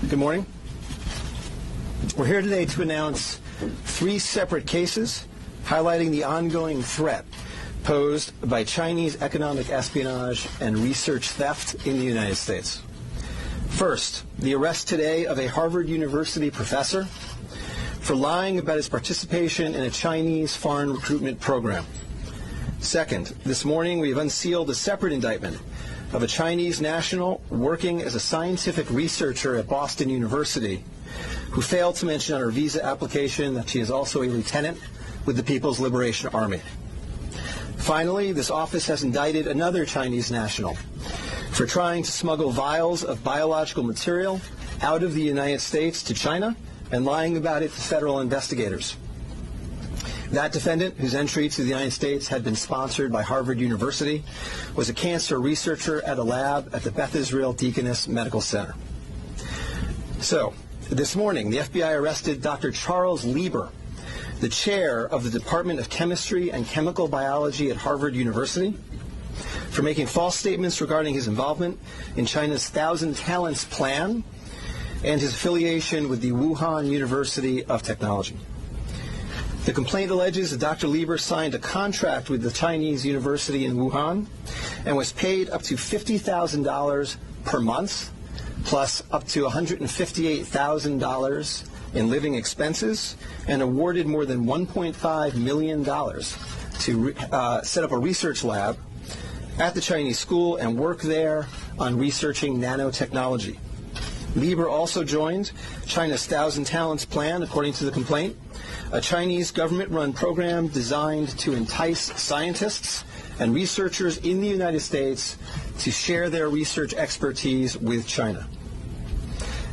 Good morning. We're here today to announce 3 separate cases highlighting the ongoing threat posed by Chinese economic espionage and research theft in the United States. First, the arrest today of a Harvard University professor for lying about his participation in a Chinese foreign recruitment program. Second, this morning we have unsealed a separate indictment of a Chinese national working as a scientific researcher at Boston University who failed to mention on her visa application that she is also a lieutenant with the People's Liberation Army. Finally, this office has indicted another Chinese national for trying to smuggle vials of biological material out of the United States to China and lying about it to federal investigators. That defendant, whose entry to the United States had been sponsored by Harvard University, was a cancer researcher at a lab at the Beth Israel Deaconess Medical Center. So, this morning, the FBI arrested Dr. Charles Lieber, the chair of the Department of Chemistry and Chemical Biology at Harvard University, for making false statements regarding his involvement in China's Thousand Talents Plan and his affiliation with the Wuhan University of Technology. The complaint alleges that Dr. Lieber signed a contract with the Chinese university in Wuhan and was paid up to $50,000 per month, plus up to $158,000 in living expenses, and awarded more than $1.5 million to set up a research lab at the Chinese school and work there on researching nanotechnology. Lieber also joined China's Thousand Talents Plan, according to the complaint, a Chinese government-run program designed to entice scientists and researchers in the United States to share their research expertise with China.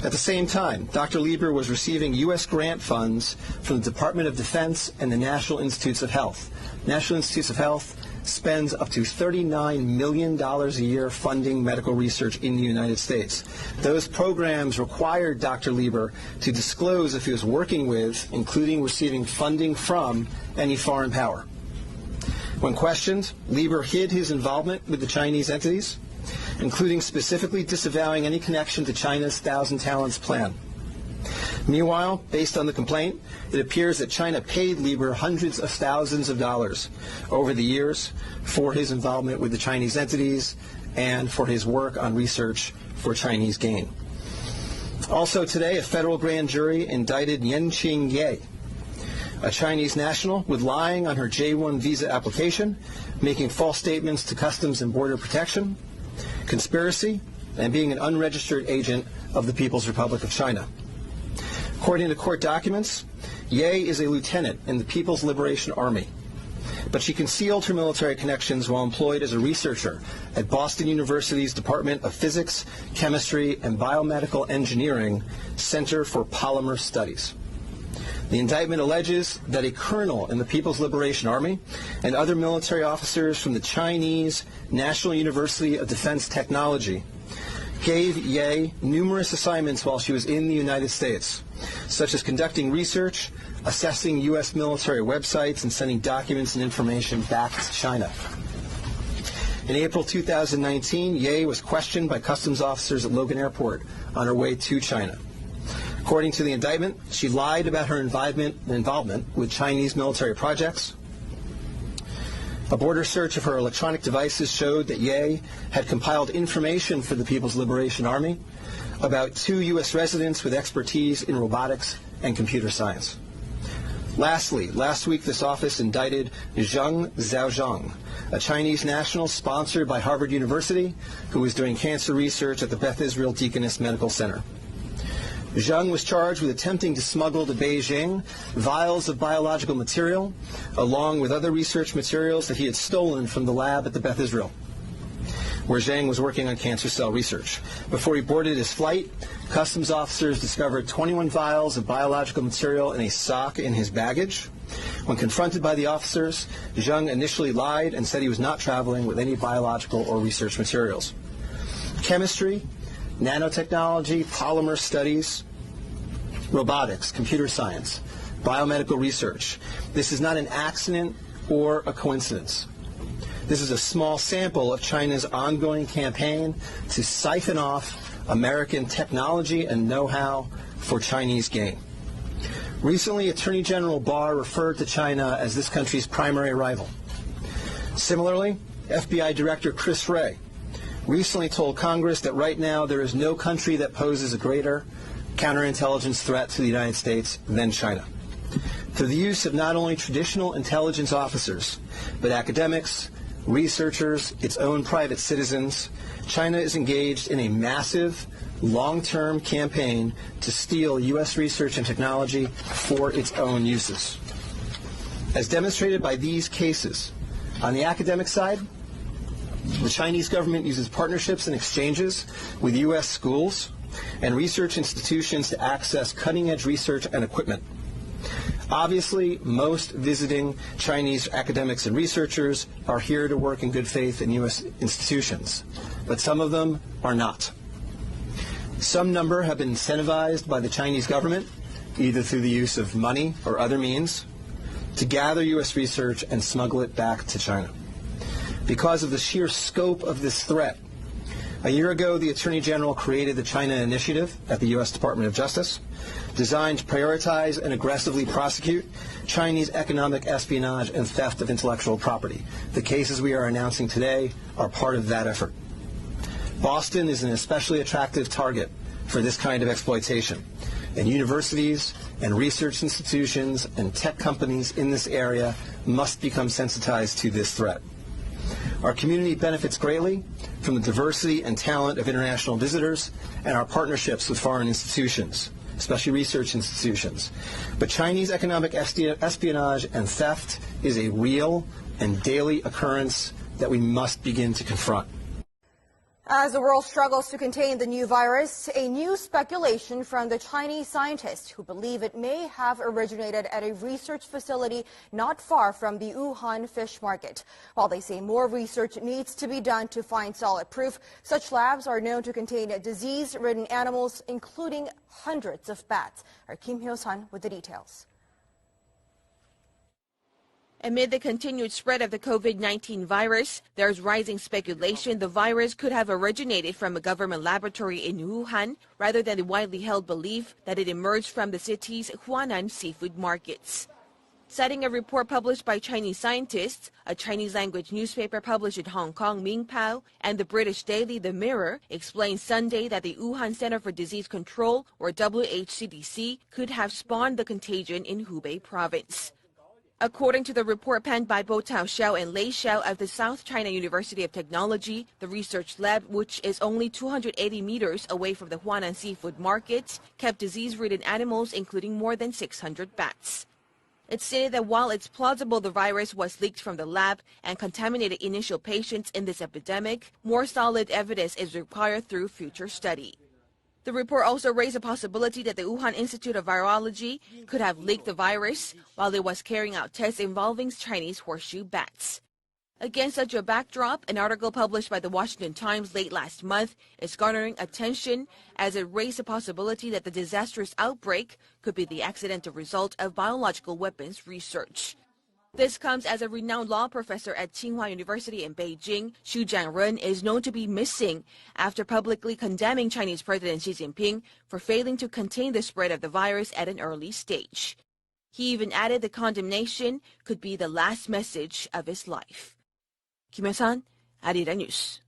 At the same time, Dr. Lieber was receiving U.S. grant funds from the Department of Defense and the National Institutes of Health. National Institutes of Health spends up to $39 million a year funding medical research in the United States. Those programs required Dr. Lieber to disclose if he was working with, including receiving funding from, any foreign power. When questioned, Lieber hid his involvement with the Chinese entities, including specifically disavowing any connection to China's Thousand Talents Plan. Meanwhile, based on the complaint, it appears that China paid Lieber hundreds of thousands of dollars over the years for his involvement with the Chinese entities and for his work on research for Chinese gain. Also today, a federal grand jury indicted Yanqing Ye, a Chinese national, with lying on her J-1 visa application, making false statements to Customs and Border Protection, conspiracy, and being an unregistered agent of the People's Republic of China. According to court documents, Ye is a lieutenant in the People's Liberation Army, but she concealed her military connections while employed as a researcher at Boston University's Department of Physics, Chemistry, and Biomedical Engineering Center for Polymer Studies. The indictment alleges that a colonel in the People's Liberation Army and other military officers from the Chinese National University of Defense Technology gave Ye numerous assignments while she was in the United States, such as conducting research, assessing U.S. military websites, and sending documents and information back to China. In April 2019, Ye was questioned by customs officers at Logan Airport on her way to China. According to the indictment, she lied about her involvement with Chinese military projects. A border search of her electronic devices showed that Ye had compiled information for the People's Liberation Army about 2 U.S. residents with expertise in robotics and computer science. Lastly, last week this office indicted Zheng Zhaozhang, a Chinese national sponsored by Harvard University who was doing cancer research at the Beth Israel Deaconess Medical Center. Zheng was charged with attempting to smuggle to Beijing vials of biological material, along with other research materials that he had stolen from the lab at the Beth Israel, where Zheng was working on cancer cell research. Before he boarded his flight, customs officers discovered 21 vials of biological material in a sock in his baggage. When confronted by the officers, Zheng initially lied and said he was not traveling with any biological or research materials. Chemistry, nanotechnology, polymer studies, robotics, computer science, biomedical research. This is not an accident or a coincidence. This is a small sample of China's ongoing campaign to siphon off American technology and know-how for Chinese gain. Recently, Attorney General Barr referred to China as this country's primary rival. Similarly, FBI Director Chris Wray recently told Congress that right now there is no country that poses a greater counterintelligence threat to the United States than China. Through the use of not only traditional intelligence officers, but academics, researchers, its own private citizens, China is engaged in a massive, long-term campaign to steal U.S. research and technology for its own uses. As demonstrated by these cases, on the academic side, the Chinese government uses partnerships and exchanges with U.S. schools and research institutions to access cutting-edge research and equipment. Obviously, most visiting Chinese academics and researchers are here to work in good faith in U.S. institutions, but some of them are not. Some number have been incentivized by the Chinese government, either through the use of money or other means, to gather U.S. research and smuggle it back to China. Because of the sheer scope of this threat, a year ago, the Attorney General created the China Initiative at the U.S. Department of Justice, designed to prioritize and aggressively prosecute Chinese economic espionage and theft of intellectual property. The cases we are announcing today are part of that effort. Boston is an especially attractive target for this kind of exploitation, and universities and research institutions and tech companies in this area must become sensitized to this threat. Our community benefits greatly from the diversity and talent of international visitors and our partnerships with foreign institutions, especially research institutions. But Chinese economic espionage and theft is a real and daily occurrence that we must begin to confront. As the world struggles to contain the new virus, a new speculation from the Chinese scientists who believe it may have originated at a research facility not far from the Wuhan fish market. While they say more research needs to be done to find solid proof, such labs are known to contain disease-ridden animals, including hundreds of bats. Our Kim Hyo-sun with the details. Amid the continued spread of the COVID-19 virus, there's rising speculation the virus could have originated from a government laboratory in Wuhan rather than the widely held belief that it emerged from the city's Huanan seafood markets. Citing a report published by Chinese scientists, a Chinese-language newspaper published in Hong Kong, Mingpao, and the British daily The Mirror explained Sunday that the Wuhan Center for Disease Control, or WHCDC, could have spawned the contagion in Hubei province. According to the report penned by Bo Tao Xiao and Lei Xiao of the South China University of Technology, the research lab, which is only 280 meters away from the Huanan seafood market, kept disease-ridden animals, including more than 600 bats. It stated that while it's plausible the virus was leaked from the lab and contaminated initial patients in this epidemic, more solid evidence is required through future study. The report also raised a possibility that the Wuhan Institute of Virology could have leaked the virus while it was carrying out tests involving Chinese horseshoe bats. Against such a backdrop, an article published by the Washington Times late last month is garnering attention as it raised the possibility that the disastrous outbreak could be the accidental result of biological weapons research. This comes as a renowned law professor at Tsinghua University in Beijing, Xu Jianren, is known to be missing after publicly condemning Chinese President Xi Jinping for failing to contain the spread of the virus at an early stage. He even added the condemnation could be the last message of his life. Kim Hyo-sun, Arirang News.